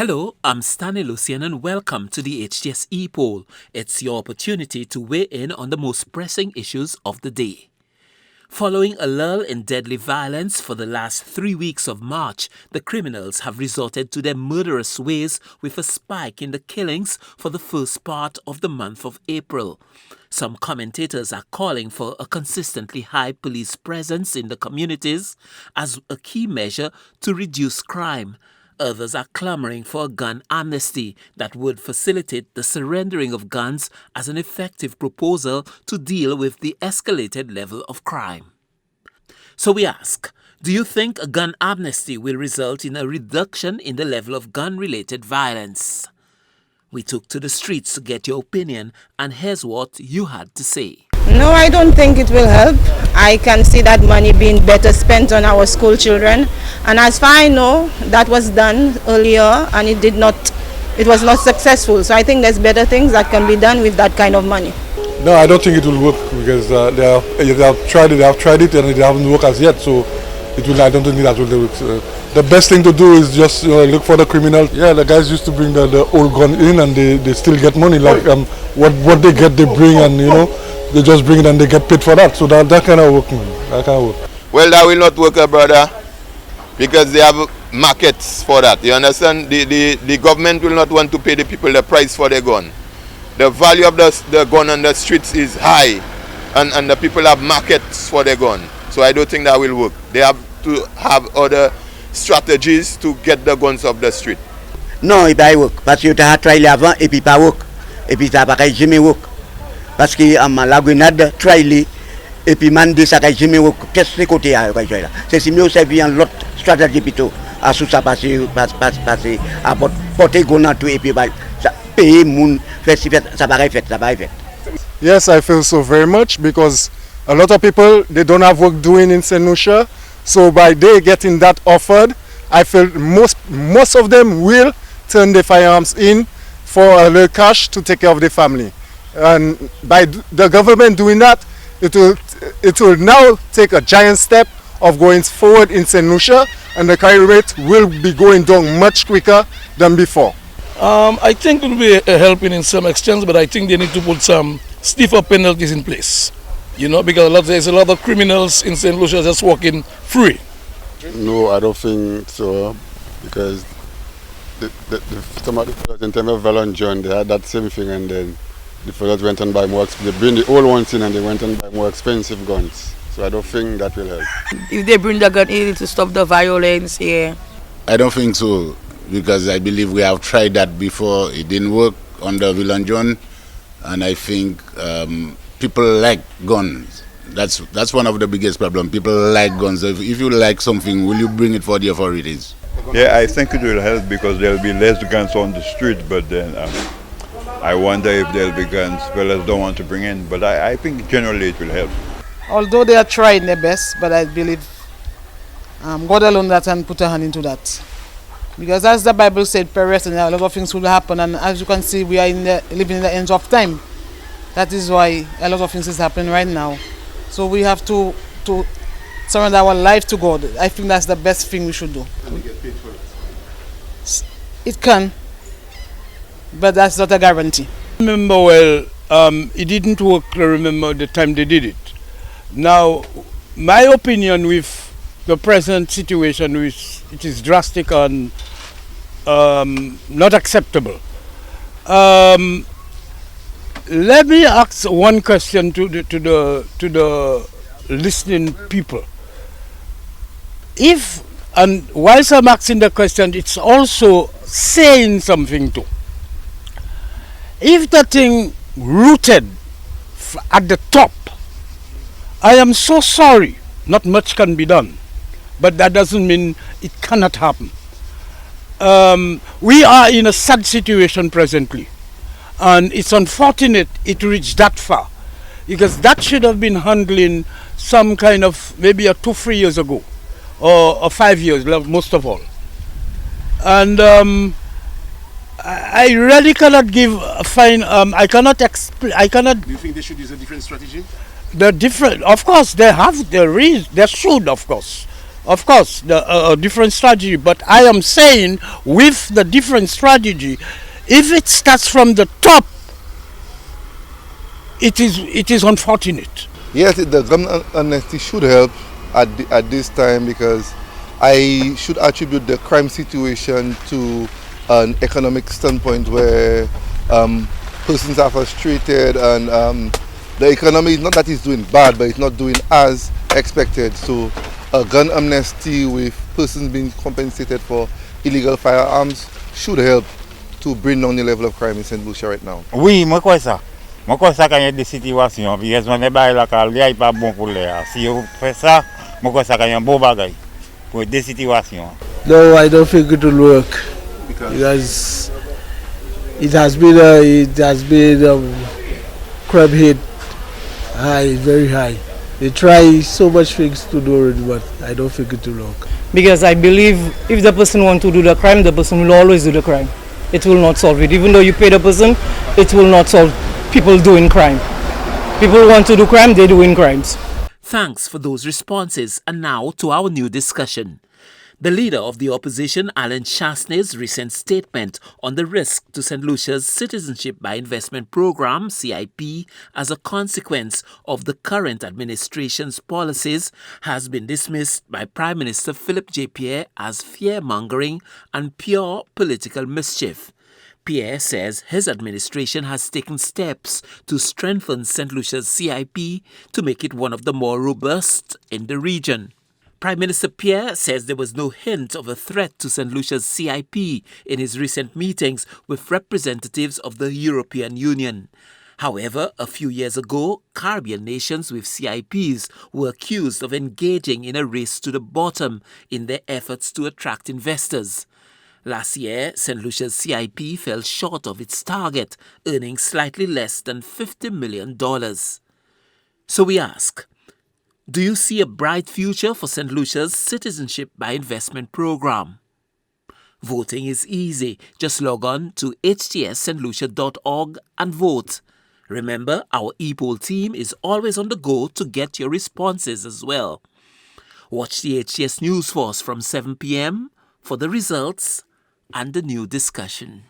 Hello, I'm Stanley Lucian and welcome to the HTS Epoll. It's your opportunity to weigh in on the most pressing issues of the day. Following a lull in deadly violence for the last 3 weeks of March, the criminals have resorted to their murderous ways with a spike in the killings for the first part of the month of April. Some commentators are calling for a consistently high police presence in the communities as a key measure to reduce crime. Others are clamoring for a gun amnesty that would facilitate the surrendering of guns as an effective proposal to deal with the escalated level of crime. So we ask, do you think a gun amnesty will result in a reduction in the level of gun-related violence? We took to the streets to get your opinion, and here's what you had to say. No, I don't think it will help. I can see that money being better spent on our school children. And as far as I know, that was done earlier and it was not successful. So I think there's better things that can be done with that kind of money. No, I don't think it will work because they have tried it and it hasn't worked as yet. So I don't think that will work. The best thing to do is just look for the criminals. Yeah, the guys used to bring the old gun in and they still get money. Like what they get, they bring, and they just bring it and they get paid for that. So that kind of work, man. That kind of work. Well, that will not work, brother, because they have markets for that. You understand? The government will not want to pay the people the price for their gun. The value of the gun on the streets is high, and the people have markets for their gun. So I don't think that will work. They have to have other strategies to get the guns off the street. Non, il va work parce que tu as travaillé avant et puis pas work et puis ça va jamais work parce que la grenade travaillé et puis mandé ça va jamais work. Qu'est-ce que côté là? C'est mieux servir en l'autre stratégie plutôt à sous ça passer à porter gun tout et puis ça payer moun faire ça va fait. Yes, I feel so very much because a lot of people, they don't have work doing in St. Lucia. So by they getting that offered, I feel most of them will turn their firearms in for a little cash to take care of their family. And by the government doing that, it will now take a giant step of going forward in St. Lucia, and the crime rate will be going down much quicker than before. I think it will be helping in some extent, but I think they need to put some stiffer penalties in place. Because there's a lot of criminals in St. Lucia just walking free. No, I don't think so, because some of the fellas in terms of Val John, they had that same thing, and then the fellas went and buy more. They bring the old ones in and they went and buy more expensive guns. So I don't think that will help. If they bring the gun in to stop the violence here. I don't think so, because I believe we have tried that before. It didn't work under Will John, and I think people like guns. That's one of the biggest problems. People like guns. If you like something, will you bring it for the authorities? Yeah, I think it will help because there will be less guns on the street, but then I wonder if there will be guns fellas don't want to bring in. But I think generally it will help. Although they are trying their best, but I believe God alone that can put a hand into that. Because as the Bible said, perhaps a lot of things will happen, and as you can see, we are living in the end of time. That is why a lot of things is happening right now. So we have to surrender our life to God. I think that's the best thing we should do. Can we get paid for it? It can, but that's not a guarantee. I remember well, it didn't work. I remember the time they did it. Now, my opinion with the present situation is it is drastic and not acceptable. Let me ask one question to the listening people. And whilst I'm asking the question, it's also saying something too. If the thing rooted at the top, I am so sorry, not much can be done. But that doesn't mean it cannot happen. We are in a sad situation presently. And it's unfortunate it reached that far, because that should have been handling some kind of maybe 2-3 years ago, or 5 years, most of all. And I really cannot I cannot explain. Do you think they should use a different strategy? Of course, there should, of course. Of course, a different strategy. But I am saying, with the different strategy, if it starts from the top, it is unfortunate. Yes, the gun amnesty should help at this time, because I should attribute the crime situation to an economic standpoint where persons are frustrated, and the economy is not that it's doing bad, but it's not doing as expected. So a gun amnesty with persons being compensated for illegal firearms should help to bring down the level of crime in St. Lucia right now. Oui, moi crois ça. Moi crois ça quand il y a des situations, puis on est bail la calgaille pas bon pour l'air. Si on fait ça, moi crois ça quand il y a un bon bagage pour des situations. No, I don't think it will work because it has been crime rate high, very high. They try so much things to do it, but I don't think it will work. Because I believe if the person wants to do the crime, the person will always do the crime. It will not solve it. Even though you pay the person, it will not solve people doing crime. People want to do crime, they're doing crimes. Thanks for those responses. And now to our new discussion. The leader of the opposition, Alan Chasney's recent statement on the risk to St. Lucia's Citizenship by Investment Program, CIP, as a consequence of the current administration's policies has been dismissed by Prime Minister Philip J. Pierre as fear-mongering and pure political mischief. Pierre says his administration has taken steps to strengthen St. Lucia's CIP to make it one of the more robust in the region. Prime Minister Pierre says there was no hint of a threat to St. Lucia's CIP in his recent meetings with representatives of the European Union. However, a few years ago, Caribbean nations with CIPs were accused of engaging in a race to the bottom in their efforts to attract investors. Last year, St. Lucia's CIP fell short of its target, earning slightly less than $50 million. So we ask, do you see a bright future for St. Lucia's Citizenship by Investment Program? Voting is easy. Just log on to htsstlucia.org and vote. Remember, our Epoll team is always on the go to get your responses as well. Watch the HTS News Force from 7 p.m. for the results and the new discussion.